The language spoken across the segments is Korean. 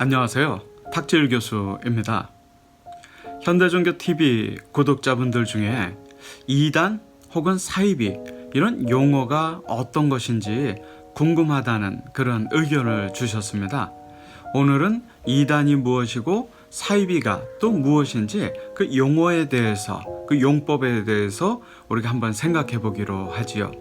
안녕하세요. 탁재일 교수입니다. 현대종교TV 구독자분들 중에 이단 혹은 사이비 이런 용어가 어떤 것인지 궁금하다는 그런 의견을 주셨습니다. 오늘은 이단이 무엇이고 사이비가 또 무엇인지 그 용어에 대해서, 그 용법에 대해서 우리가 한번 생각해 보기로 하지요.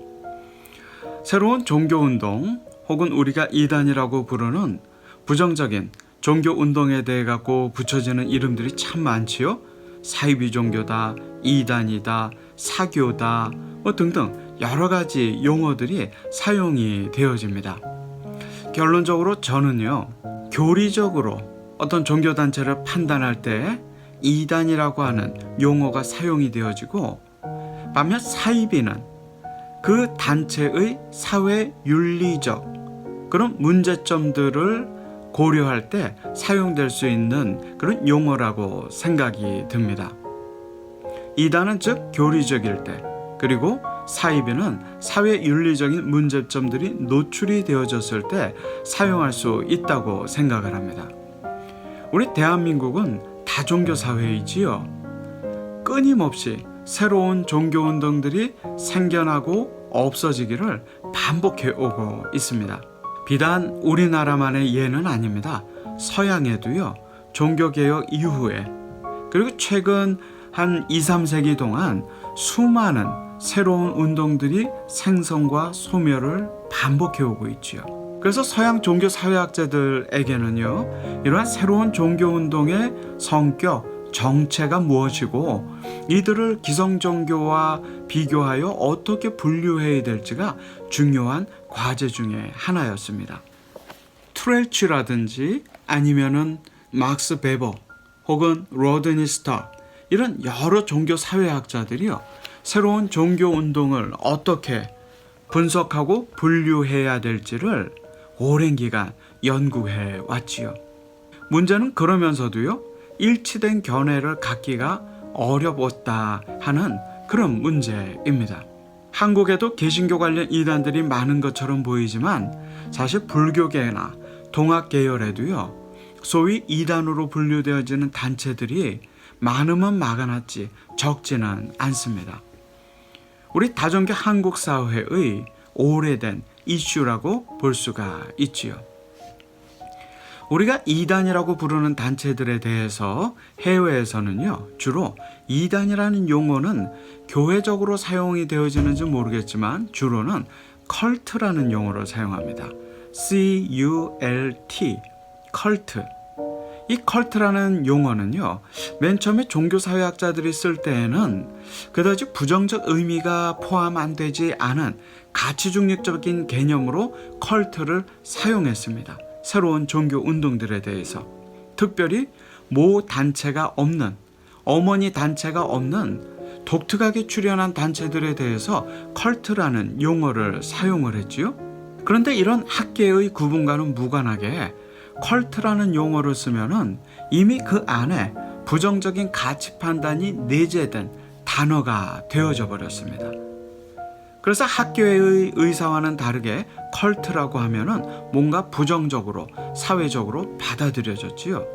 새로운 종교운동 혹은 우리가 이단이라고 부르는 부정적인 종교운동에 대해 갖고 붙여지는 이름들이 참 많지요. 사이비 종교다, 이단이다, 사교다 등등 여러 가지 용어들이 사용이 되어집니다. 결론적으로 저는요, 교리적으로 어떤 종교단체를 판단할 때 이단이라고 하는 용어가 사용이 되어지고, 반면 사이비는 그 단체의 사회 윤리적 그런 문제점들을 고려할 때 사용될 수 있는 그런 용어라고 생각이 듭니다. 이단은 즉 교리적일 때, 그리고 사이비는 사회 윤리적인 문제점들이 노출이 되어졌을 때 사용할 수 있다고 생각을 합니다. 우리 대한민국은 다종교 사회이지요. 끊임없이 새로운 종교운동들이 생겨나고 없어지기를 반복해 오고 있습니다. 비단 우리나라만의 예는 아닙니다. 서양에도요, 종교개혁 이후에 그리고 최근 한 2, 3세기 동안 수많은 새로운 운동들이 생성과 소멸을 반복해 오고 있지요. 그래서 서양 종교 사회학자들에게는요, 이러한 새로운 종교운동의 성격, 정체가 무엇이고 이들을 기성종교와 비교하여 어떻게 분류해야 될지가 중요한 과제 중에 하나였습니다. 트렐치라든지 아니면은 막스 베버 혹은 로드니 스타 이런 여러 종교 사회학자들이요, 새로운 종교 운동을 어떻게 분석하고 분류해야 될지를 오랜 기간 연구해 왔지요. 문제는 그러면서도요, 일치된 견해를 갖기가 어려웠다 하는 그런 문제입니다. 한국에도 개신교 관련 이단들이 많은 것처럼 보이지만 사실 불교계나 동학계열에도요, 소위 이단으로 분류되어지는 단체들이 많으면 막아놨지 적지는 않습니다. 우리 다종교 한국 사회의 오래된 이슈라고 볼 수가 있지요. 우리가 이단이라고 부르는 단체들에 대해서 해외에서는요, 주로 이단이라는 용어는 교회적으로 사용이 되어지는지 모르겠지만 주로는 컬트라는 용어를 사용합니다. C-U-L-T, 컬트. 이 컬트라는 용어는요, 맨 처음에 종교사회학자들이 쓸 때에는 그다지 부정적 의미가 포함 안 되지 않은 가치중립적인 개념으로 컬트를 사용했습니다. 새로운 종교 운동들에 대해서, 특별히 모 단체가 없는, 어머니 단체가 없는 독특하게 출현한 단체들에 대해서 컬트라는 용어를 사용을 했지요. 그런데 이런 학계의 구분과는 무관하게 컬트라는 용어를 쓰면은 이미 그 안에 부정적인 가치 판단이 내재된 단어가 되어져 버렸습니다. 그래서 학교의 의사와는 다르게 컬트라고 하면은 뭔가 부정적으로, 사회적으로 받아들여졌지요.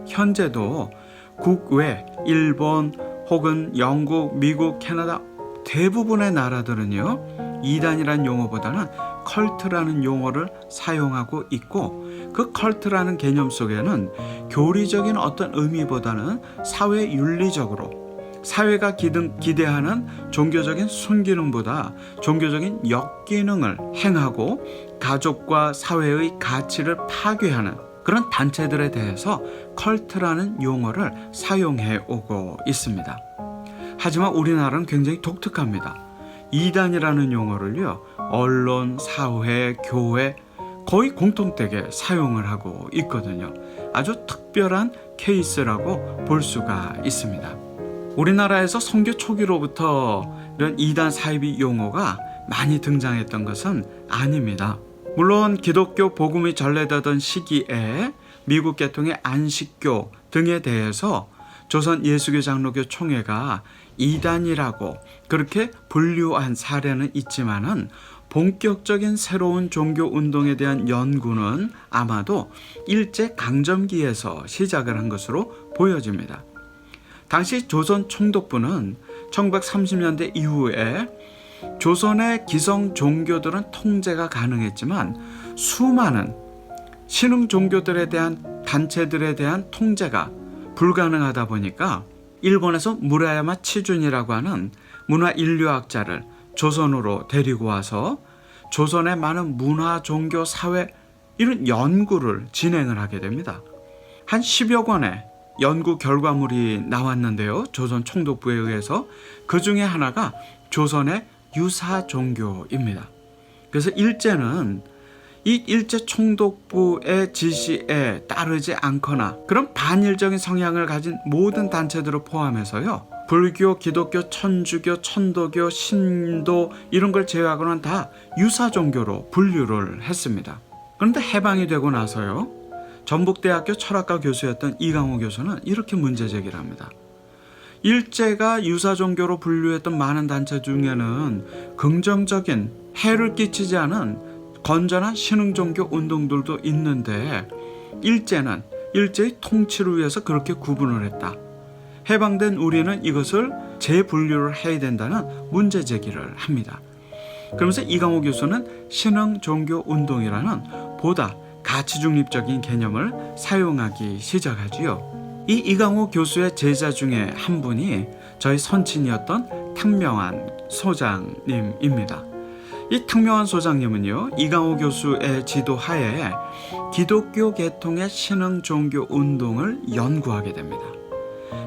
현재도 국외, 일본 혹은 영국, 미국, 캐나다 대부분의 나라들은요, 이단이라는 용어보다는 컬트라는 용어를 사용하고 있고, 그 컬트라는 개념 속에는 교리적인 어떤 의미보다는 사회 윤리적으로, 사회가 기대하는 종교적인 순기능보다 종교적인 역기능을 행하고 가족과 사회의 가치를 파괴하는 그런 단체들에 대해서 컬트라는 용어를 사용해 오고 있습니다. 하지만 우리나라는 굉장히 독특합니다. 이단이라는 용어를요, 언론, 사회, 교회 거의 공통되게 사용을 하고 있거든요. 아주 특별한 케이스라고 볼 수가 있습니다. 우리나라에서 선교 초기로부터 이런 이단 사이비 용어가 많이 등장했던 것은 아닙니다. 물론 기독교 복음이 전래되던 시기에 미국 계통의 안식교 등에 대해서 조선 예수교 장로교 총회가 이단이라고 그렇게 분류한 사례는 있지만은 본격적인 새로운 종교 운동에 대한 연구는 아마도 일제 강점기에서 시작을 한 것으로 보여집니다. 당시 조선 총독부는 1930년대 이후에 조선의 기성 종교들은 통제가 가능했지만 수많은 신흥 종교들에 대한 단체들에 대한 통제가 불가능하다 보니까 일본에서 무라야마 치준이라고 하는 문화 인류학자를 조선으로 데리고 와서 조선의 많은 문화, 종교, 사회 이런 연구를 진행을 하게 됩니다. 한 10여 권의 연구 결과물이 나왔는데요. 조선 총독부에 의해서 그 중에 하나가 조선의 유사 종교입니다. 그래서 일제는 이 일제 총독부의 지시에 따르지 않거나 그런 반일적인 성향을 가진 모든 단체들을 포함해서요. 불교, 기독교, 천주교, 천도교, 신도 이런 걸 제외하고는 다 유사 종교로 분류를 했습니다. 그런데 해방이 되고 나서요. 전북대학교 철학과 교수였던 이강호 교수는 이렇게 문제 제기를 합니다. 일제가 유사 종교로 분류했던 많은 단체 중에는 긍정적인 해를 끼치지 않은 건전한 신흥 종교 운동들도 있는데 일제는 일제의 통치를 위해서 그렇게 구분을 했다. 해방된 우리는 이것을 재분류를 해야 된다는 문제 제기를 합니다. 그러면서 이강호 교수는 신흥 종교 운동이라는 보다 가치 중립적인 개념을 사용하기 시작하지요. 이 이강호 교수의 제자 중에 한 분이 저희 선친이었던 탕명환 소장님입니다. 이 탕명환 소장님은요, 이강호 교수의 지도하에 기독교 계통의 신흥 종교 운동을 연구하게 됩니다.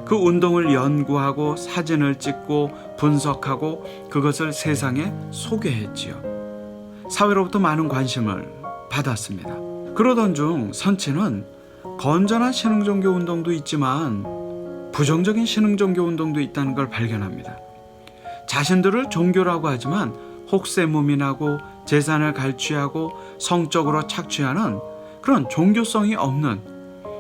그 운동을 연구하고 사진을 찍고 분석하고 그것을 세상에 소개했지요. 사회로부터 많은 관심을 받았습니다. 그러던 중 선친은 건전한 신흥 종교 운동도 있지만 부정적인 신흥 종교 운동도 있다는 걸 발견합니다. 자신들을 종교라고 하지만 혹세무민하고 재산을 갈취하고 성적으로 착취하는 그런 종교성이 없는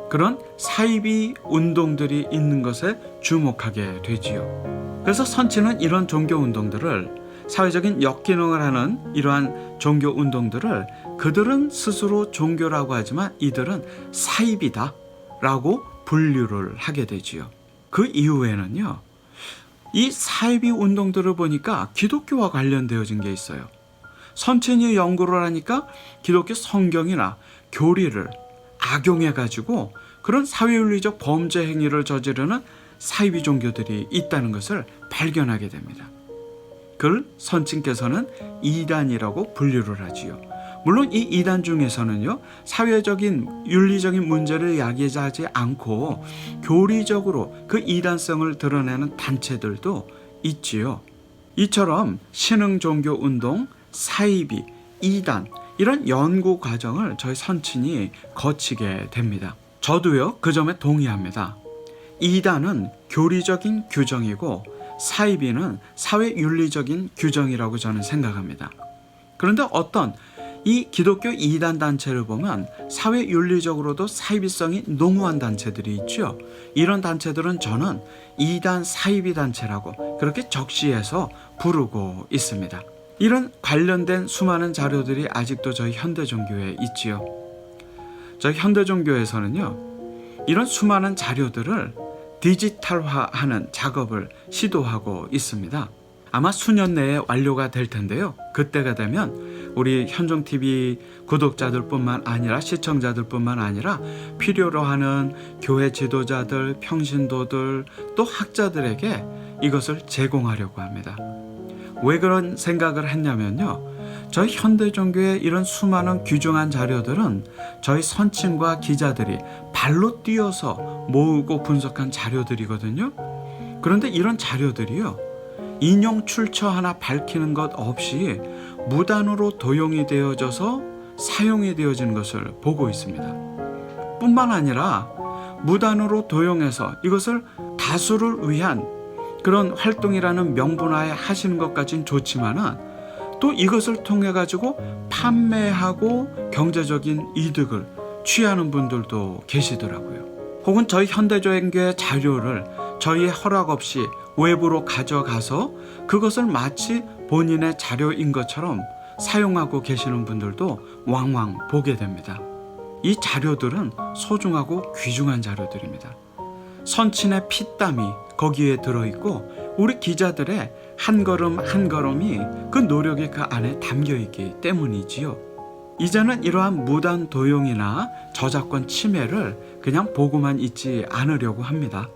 그런 사이비 운동들이 있는 것에 주목하게 되지요. 그래서 선친은 이런 종교 운동들을 사회적인 역기능을 하는 이러한 종교 운동들을 그들은 스스로 종교라고 하지만 이들은 사이비다 라고 분류를 하게 되지요. 그 이후에는요. 이 사이비 운동들을 보니까 기독교와 관련되어진 게 있어요. 선친이 연구를 하니까 기독교 성경이나 교리를 악용해가지고 그런 사회윤리적 범죄 행위를 저지르는 사이비 종교들이 있다는 것을 발견하게 됩니다. 그걸 선친께서는 이단이라고 분류를 하지요. 물론 이 이단 중에서는요, 사회적인 윤리적인 문제를 이야기하지 않고 교리적으로 그 이단성을 드러내는 단체들도 있지요. 이처럼 신흥 종교 운동, 사이비, 이단 이런 연구 과정을 저희 선친이 거치게 됩니다. 저도요, 그 점에 동의합니다. 이단은 교리적인 규정이고 사이비는 사회윤리적인 규정이라고 저는 생각합니다. 그런데 어떤 이 기독교 이단 단체를 보면 사회윤리적으로도 사이비성이 농후한 단체들이 있죠. 이런 단체들은 저는 이단 사이비 단체라고 그렇게 적시해서 부르고 있습니다. 이런 관련된 수많은 자료들이 아직도 저희 현대종교에 있지요. 저희 현대종교에서는요, 이런 수많은 자료들을 디지털화하는 작업을 시도하고 있습니다. 아마 수년 내에 완료가 될 텐데요. 그때가 되면 우리 현종TV 구독자들뿐만 아니라 시청자들뿐만 아니라 필요로 하는 교회 지도자들, 평신도들, 또 학자들에게 이것을 제공하려고 합니다. 왜 그런 생각을 했냐면요. 저희 현대종교의 이런 수많은 귀중한 자료들은 저희 선친과 기자들이 발로 뛰어서 모으고 분석한 자료들이거든요. 그런데 이런 자료들이요, 인용 출처 하나 밝히는 것 없이 무단으로 도용이 되어져서 사용이 되어지는 것을 보고 있습니다. 뿐만 아니라 무단으로 도용해서 이것을 다수를 위한 그런 활동이라는 명분하에 하시는 것까지는 좋지만은 또 이것을 통해 가지고 판매하고 경제적인 이득을 취하는 분들도 계시더라고요. 혹은 저희 현대종교의 자료를 저희의 허락 없이 외부로 가져가서 그것을 마치 본인의 자료인 것처럼 사용하고 계시는 분들도 왕왕 보게 됩니다. 이 자료들은 소중하고 귀중한 자료들입니다. 선친의 피땀이 거기에 들어있고 우리 기자들의 한 걸음 한 걸음이 그 노력이 그 안에 담겨있기 때문이지요. 이제는 이러한 무단 도용이나 저작권 침해를 그냥 보고만 있지 않으려고 합니다.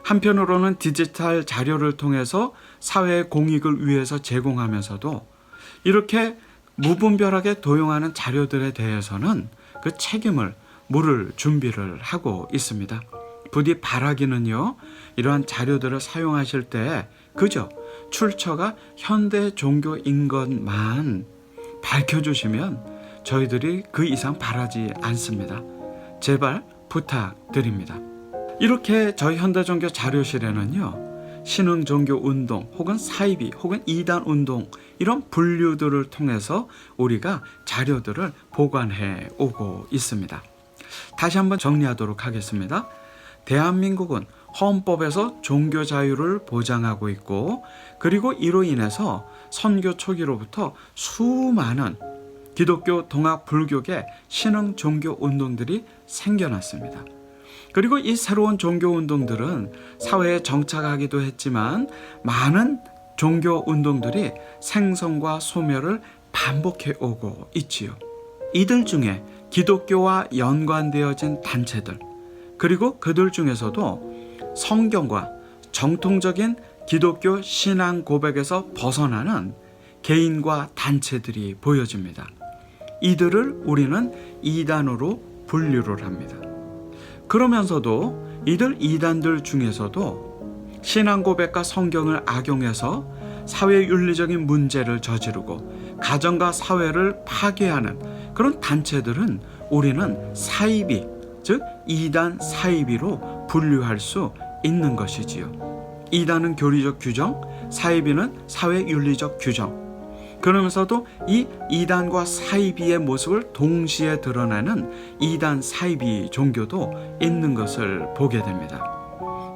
한편으로는 디지털 자료를 통해서 사회의 공익을 위해서 제공하면서도 이렇게 무분별하게 도용하는 자료들에 대해서는 그 책임을 물을 준비를 하고 있습니다. 부디 바라기는요, 이러한 자료들을 사용하실 때 그저 출처가 현대 종교인 것만 밝혀주시면 저희들이 그 이상 바라지 않습니다. 제발 부탁드립니다. 이렇게 저희 현대종교 자료실에는요, 신흥종교운동 혹은 사이비 혹은 이단운동 이런 분류들을 통해서 우리가 자료들을 보관해 오고 있습니다. 다시 한번 정리하도록 하겠습니다. 대한민국은 헌법에서 종교 자유를 보장하고 있고, 그리고 이로 인해서 선교 초기로부터 수많은 기독교, 동학, 불교계 신흥 종교 운동들이 생겨났습니다. 그리고 이 새로운 종교 운동들은 사회에 정착하기도 했지만 많은 종교 운동들이 생성과 소멸을 반복해 오고 있지요. 이들 중에 기독교와 연관되어진 단체들, 그리고 그들 중에서도 성경과 정통적인 기독교 신앙 고백에서 벗어나는 개인과 단체들이 보여집니다. 이들을 우리는 이단으로 분류를 합니다. 그러면서도 이들 이단들 중에서도 신앙 고백과 성경을 악용해서 사회윤리적인 문제를 저지르고 가정과 사회를 파괴하는 그런 단체들은 우리는 사이비, 즉 이단 사이비로 분류할 수 있는 것이지요. 이단은 교리적 규정, 사이비는 사회윤리적 규정. 그러면서도 이 이단과 사이비의 모습을 동시에 드러내는 이단 사이비 종교도 있는 것을 보게 됩니다.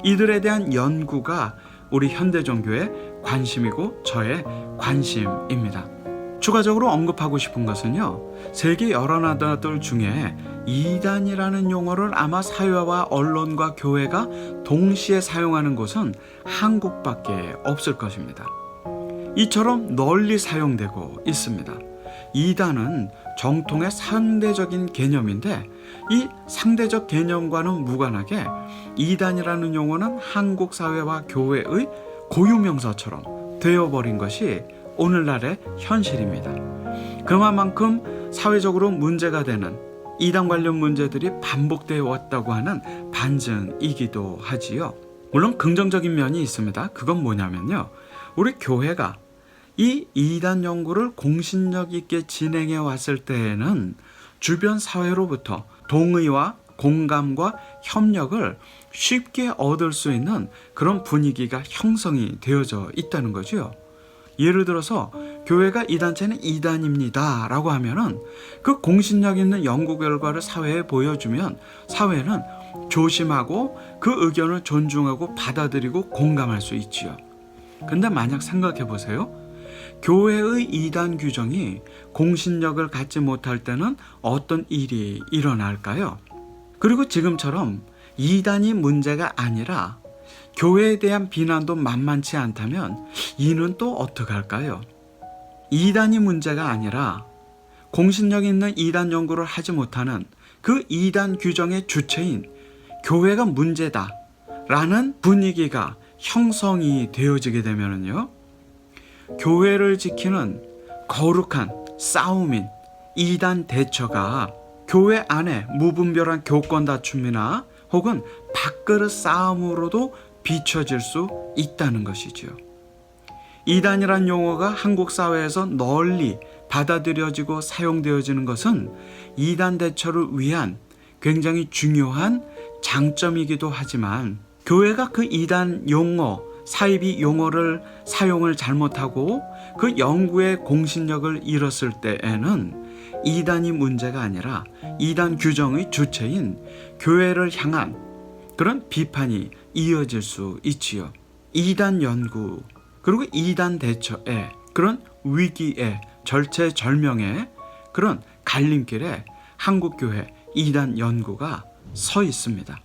이들에 대한 연구가 우리 현대 종교의 관심이고 저의 관심입니다. 추가적으로 언급하고 싶은 것은요, 세계 여러 나라들 중에 이단이라는 용어를 아마 사회와 언론과 교회가 동시에 사용하는 곳은 한국밖에 없을 것입니다. 이처럼 널리 사용되고 있습니다. 이단은 정통의 상대적인 개념인데 이 상대적 개념과는 무관하게 이단이라는 용어는 한국 사회와 교회의 고유명사처럼 되어버린 것이 오늘날의 현실입니다. 그만큼 사회적으로 문제가 되는 이단 관련 문제들이 반복되어 왔다고 하는 반증이기도 하지요. 물론 긍정적인 면이 있습니다. 그건 뭐냐면요, 우리 교회가 이 이단 연구를 공신력 있게 진행해 왔을 때에는 주변 사회로부터 동의와 공감과 협력을 쉽게 얻을 수 있는 그런 분위기가 형성이 되어져 있다는 거죠. 예를 들어서 교회가 이 단체는 이단입니다 라고 하면은 그 공신력 있는 연구 결과를 사회에 보여주면 사회는 조심하고 그 의견을 존중하고 받아들이고 공감할 수 있지요. 근데 만약 생각해 보세요. 교회의 이단 규정이 공신력을 갖지 못할 때는 어떤 일이 일어날까요? 그리고 지금처럼 이단이 문제가 아니라 교회에 대한 비난도 만만치 않다면 이는 또 어떻게 할까요? 이단이 문제가 아니라 공신력 있는 이단 연구를 하지 못하는 그 이단 규정의 주체인 교회가 문제다 라는 분위기가 형성이 되어지게 되면은요, 교회를 지키는 거룩한 싸움인 이단 대처가 교회 안에 무분별한 교권 다툼이나 혹은 밥그릇 싸움으로도 비춰질 수 있다는 것이죠. 이단이란 용어가 한국 사회에서 널리 받아들여지고 사용되어지는 것은 이단 대처를 위한 굉장히 중요한 장점이기도 하지만 교회가 그 이단 용어, 사이비 용어를 사용을 잘못하고 그 연구의 공신력을 잃었을 때에는 이단이 문제가 아니라 이단 규정의 주체인 교회를 향한 그런 비판이 이어질 수 있지요. 이단 연구 그리고 이단 대처에 그런 위기에 절체절명의 그런 갈림길에 한국교회 이단 연구가 서 있습니다.